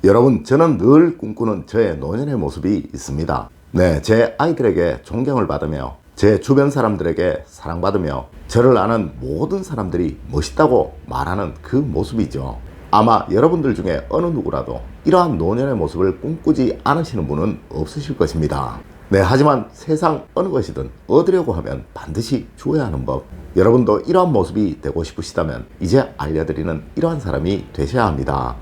여러분, 저는 늘 꿈꾸는 저의 노년의 모습이 있습니다. 네, 제 아이들에게 존경을 받으며 제 주변 사람들에게 사랑받으며 저를 아는 모든 사람들이 멋있다고 말하는 그 모습이죠. 아마 여러분들 중에 어느 누구라도 이러한 노년의 모습을 꿈꾸지 않으시는 분은 없으실 것입니다. 네, 하지만 세상 어느 것이든 얻으려고 하면 반드시 주어야 하는 법. 여러분도 이러한 모습이 되고 싶으시다면 이제 알려드리는 이러한 사람이 되셔야 합니다.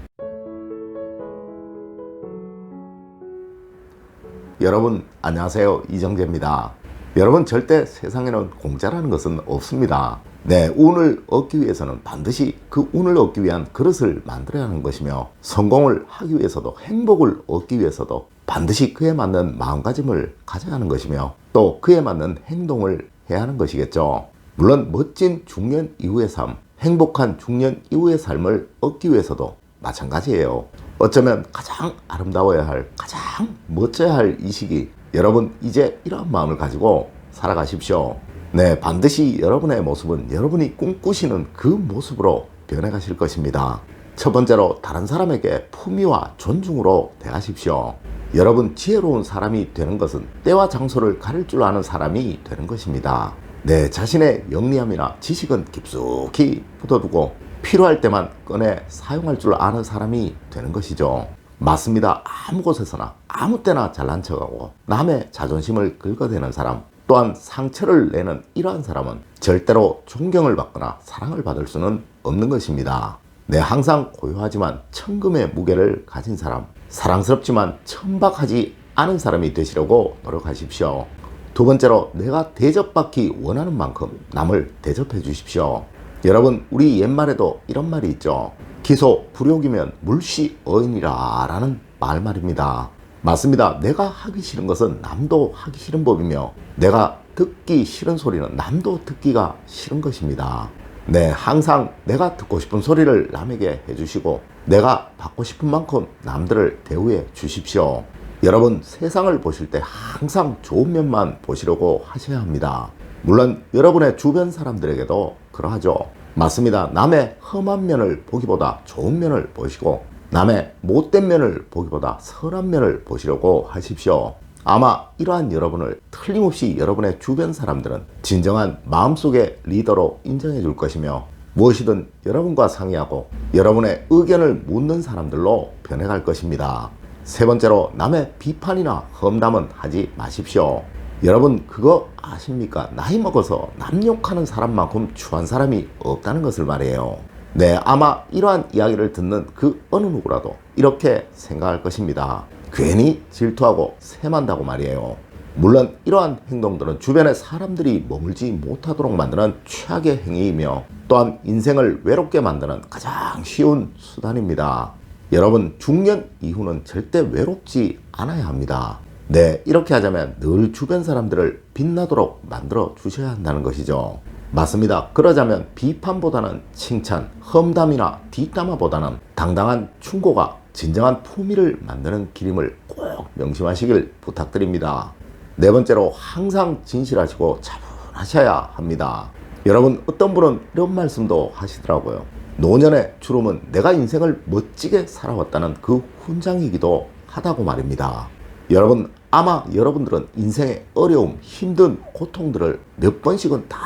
여러분 안녕하세요, 이정재입니다. 여러분, 절대 세상에는 공짜라는 것은 없습니다. 네, 운을 얻기 위해서는 반드시 그 운을 얻기 위한 그릇을 만들어야 하는 것이며, 성공을 하기 위해서도, 행복을 얻기 위해서도 반드시 그에 맞는 마음가짐을 가져야 하는 것이며, 또 그에 맞는 행동을 해야 하는 것이겠죠. 물론 멋진 중년 이후의 삶, 행복한 중년 이후의 삶을 얻기 위해서도 마찬가지예요. 어쩌면 가장 아름다워야 할, 가장 멋져야 할 이 시기, 여러분 이제 이러한 마음을 가지고 살아가십시오. 네, 반드시 여러분의 모습은 여러분이 꿈꾸시는 그 모습으로 변해가실 것입니다. 첫 번째로, 다른 사람에게 품위와 존중으로 대하십시오. 여러분, 지혜로운 사람이 되는 것은 때와 장소를 가릴 줄 아는 사람이 되는 것입니다. 네, 자신의 영리함이나 지식은 깊숙이 묻어두고 필요할 때만 꺼내 사용할 줄 아는 사람이 되는 것이죠. 맞습니다. 아무 곳에서나 아무 때나 잘난 척하고 남의 자존심을 긁어대는 사람, 또한 상처를 내는 이러한 사람은 절대로 존경을 받거나 사랑을 받을 수는 없는 것입니다. 네, 항상 고요하지만 천금의 무게를 가진 사람, 사랑스럽지만 천박하지 않은 사람이 되시려고 노력하십시오. 두 번째로, 내가 대접받기 원하는 만큼 남을 대접해 주십시오. 여러분, 우리 옛말에도 이런 말이 있죠. 기소 불욕이면 물시 어인이라 라는 말입니다. 맞습니다. 내가 하기 싫은 것은 남도 하기 싫은 법이며, 내가 듣기 싫은 소리는 남도 듣기가 싫은 것입니다. 네, 항상 내가 듣고 싶은 소리를 남에게 해주시고 내가 받고 싶은 만큼 남들을 대우해 주십시오. 여러분, 세상을 보실 때 항상 좋은 면만 보시려고 하셔야 합니다. 물론 여러분의 주변 사람들에게도 그러하죠. 맞습니다. 남의 험한 면을 보기보다 좋은 면을 보시고, 남의 못된 면을 보기보다 선한 면을 보시려고 하십시오. 아마 이러한 여러분을 틀림없이 여러분의 주변 사람들은 진정한 마음속의 리더로 인정해 줄 것이며, 무엇이든 여러분과 상의하고 여러분의 의견을 묻는 사람들로 변해갈 것입니다. 세 번째로, 남의 비판이나 험담은 하지 마십시오. 여러분, 그거 아십니까? 나이 먹어서 남 욕하는 사람만큼 추한 사람이 없다는 것을 말이에요. 네, 아마 이러한 이야기를 듣는 그 어느 누구라도 이렇게 생각할 것입니다. 괜히 질투하고 세만다고 말이에요. 물론 이러한 행동들은 주변에 사람들이 머물지 못하도록 만드는 최악의 행위이며, 또한 인생을 외롭게 만드는 가장 쉬운 수단입니다. 여러분, 중년 이후는 절대 외롭지 않아야 합니다. 네, 이렇게 하자면 늘 주변 사람들을 빛나도록 만들어 주셔야 한다는 것이죠. 맞습니다. 그러자면 비판보다는 칭찬, 험담이나 뒷담화보다는 당당한 충고가 진정한 품위를 만드는 길임을 꼭 명심하시길 부탁드립니다. 네 번째로, 항상 진실하시고 차분하셔야 합니다. 여러분, 어떤 분은 이런 말씀도 하시더라고요. 노년의 주름은 내가 인생을 멋지게 살아왔다는 그 훈장이기도 하다고 말입니다. 여러분, 아마 여러분들은 인생의 어려움, 힘든 고통들을 몇 번씩은 다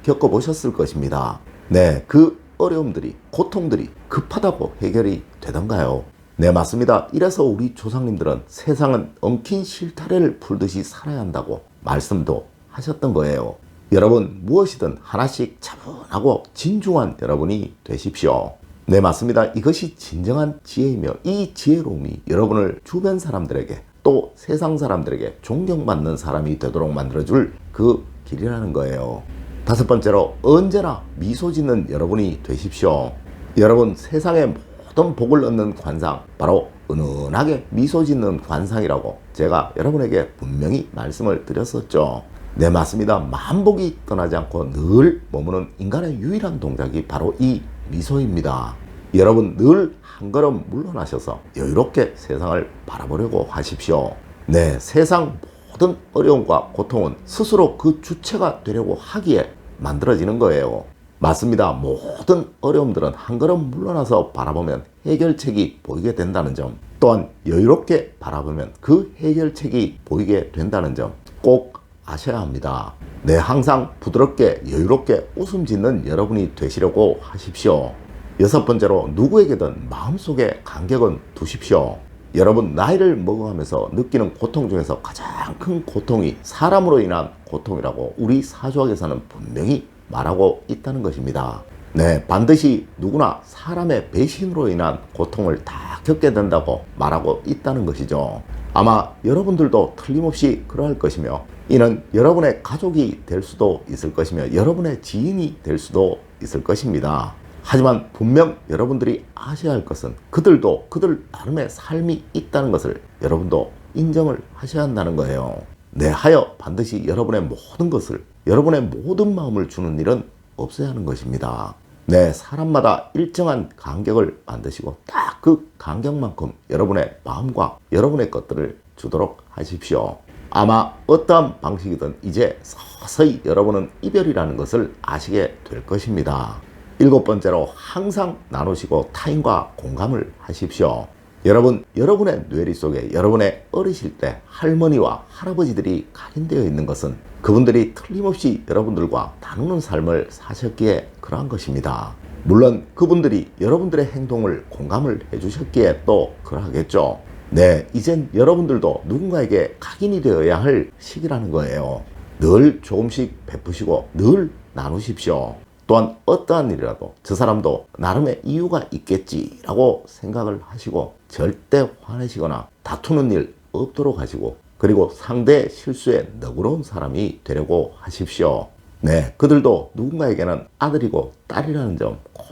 겪어보셨을 것입니다. 네, 그 어려움들이, 고통들이 급하다고 해결이 되던가요? 네, 맞습니다. 이래서 우리 조상님들은 세상은 엉킨 실타래를 풀듯이 살아야 한다고 말씀도 하셨던 거예요. 여러분, 무엇이든 하나씩 차분하고 진중한 여러분이 되십시오. 네, 맞습니다. 이것이 진정한 지혜이며, 이 지혜로움이 여러분을 주변 사람들에게, 또 세상 사람들에게 존경받는 사람이 되도록 만들어줄 그 길이라는 거예요. 다섯 번째로, 언제나 미소 짓는 여러분이 되십시오. 여러분, 세상의 모든 복을 얻는 관상, 바로 은은하게 미소 짓는 관상이라고 제가 여러분에게 분명히 말씀을 드렸었죠. 네, 맞습니다. 만복이 떠나지 않고 늘 머무는 인간의 유일한 동작이 바로 이 미소입니다. 여러분, 늘 한 걸음 물러나셔서 여유롭게 세상을 바라보려고 하십시오. 네, 세상 모든 어려움과 고통은 스스로 그 주체가 되려고 하기에 만들어지는 거예요. 맞습니다. 모든 어려움들은 한 걸음 물러나서 바라보면 해결책이 보이게 된다는 점, 또한 여유롭게 바라보면 그 해결책이 보이게 된다는 점 꼭 아셔야 합니다. 네, 항상 부드럽게 여유롭게 웃음 짓는 여러분이 되시려고 하십시오. 여섯 번째로, 누구에게든 마음속에 간격은 두십시오. 여러분, 나이를 먹어가면서 느끼는 고통 중에서 가장 큰 고통이 사람으로 인한 고통이라고 우리 사조학에서는 분명히 말하고 있다는 것입니다. 네, 반드시 누구나 사람의 배신으로 인한 고통을 다 겪게 된다고 말하고 있다는 것이죠. 아마 여러분들도 틀림없이 그러할 것이며, 이는 여러분의 가족이 될 수도 있을 것이며 여러분의 지인이 될 수도 있을 것입니다. 하지만 분명 여러분들이 아셔야 할 것은 그들도 그들 나름의 삶이 있다는 것을 여러분도 인정을 하셔야 한다는 거예요. 네, 하여 반드시 여러분의 모든 것을, 여러분의 모든 마음을 주는 일은 없어야 하는 것입니다. 네, 사람마다 일정한 간격을 만드시고 딱 그 간격만큼 여러분의 마음과 여러분의 것들을 주도록 하십시오. 아마 어떠한 방식이든 이제 서서히 여러분은 이별이라는 것을 아시게 될 것입니다. 일곱 번째로, 항상 나누시고 타인과 공감을 하십시오. 여러분, 여러분의 뇌리 속에 여러분의 어리실 때 할머니와 할아버지들이 각인되어 있는 것은 그분들이 틀림없이 여러분들과 나누는 삶을 사셨기에 그러한 것입니다. 물론 그분들이 여러분들의 행동을 공감을 해주셨기에 또 그러하겠죠. 네, 이젠 여러분들도 누군가에게 각인이 되어야 할 시기라는 거예요. 늘 조금씩 베푸시고 늘 나누십시오. 또한 어떠한 일이라도 저 사람도 나름의 이유가 있겠지라고 생각을 하시고 절대 화내시거나 다투는 일 없도록 하시고, 그리고 상대의 실수에 너그러운 사람이 되려고 하십시오. 네, 그들도 누군가에게는 아들이고 딸이라는 점 꼭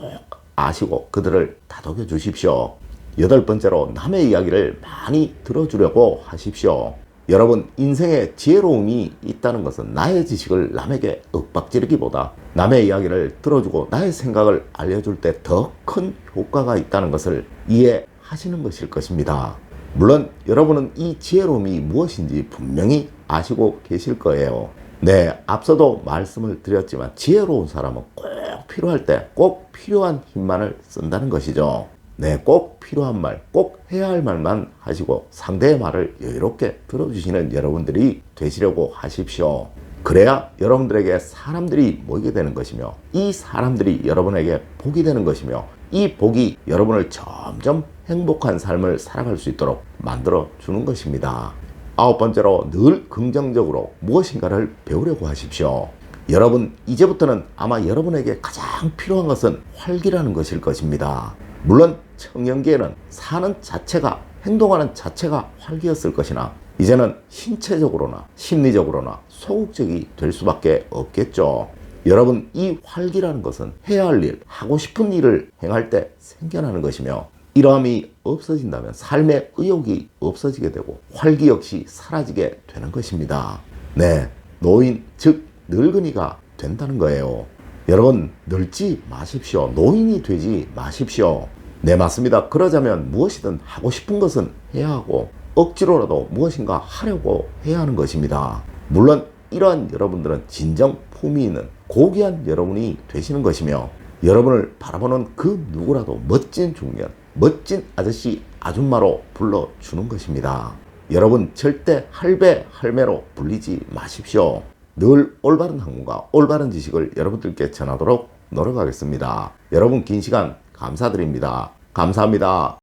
아시고 그들을 다독여 주십시오. 여덟 번째로, 남의 이야기를 많이 들어주려고 하십시오. 여러분, 인생에 지혜로움이 있다는 것은 나의 지식을 남에게 윽박지르기보다 남의 이야기를 들어주고 나의 생각을 알려줄 때 더 큰 효과가 있다는 것을 이해하시는 것일 것입니다. 물론 여러분은 이 지혜로움이 무엇인지 분명히 아시고 계실 거예요. 네, 앞서도 말씀을 드렸지만 지혜로운 사람은 꼭 필요할 때 꼭 필요한 힘만을 쓴다는 것이죠. 네, 꼭 필요한 말, 꼭 해야 할 말만 하시고 상대의 말을 여유롭게 들어주시는 여러분들이 되시려고 하십시오. 그래야 여러분들에게 사람들이 모이게 되는 것이며 이 사람들이 여러분에게 복이 되는 것이며 이 복이 여러분을 점점 행복한 삶을 살아갈 수 있도록 만들어 주는 것입니다. 아홉 번째로, 늘 긍정적으로 무엇인가를 배우려고 하십시오. 여러분, 이제부터는 아마 여러분에게 가장 필요한 것은 활기라는 것일 것입니다. 물론 청년기에는 사는 자체가, 행동하는 자체가 활기였을 것이나 이제는 신체적으로나 심리적으로나 소극적이 될 수밖에 없겠죠. 여러분, 이 활기라는 것은 해야 할 일, 하고 싶은 일을 행할 때 생겨나는 것이며, 이러함이 없어진다면 삶의 의욕이 없어지게 되고 활기 역시 사라지게 되는 것입니다. 네, 노인, 즉 늙은이가 된다는 거예요. 여러분, 늙지 마십시오. 노인이 되지 마십시오. 네, 맞습니다. 그러자면 무엇이든 하고 싶은 것은 해야 하고 억지로라도 무엇인가 하려고 해야 하는 것입니다. 물론 이러한 여러분들은 진정 품위 있는 고귀한 여러분이 되시는 것이며, 여러분을 바라보는 그 누구라도 멋진 중년, 멋진 아저씨, 아줌마로 불러주는 것입니다. 여러분, 절대 할배, 할매로 불리지 마십시오. 늘 올바른 학문과 올바른 지식을 여러분들께 전하도록 노력하겠습니다. 여러분, 긴 시간 감사드립니다. 감사합니다.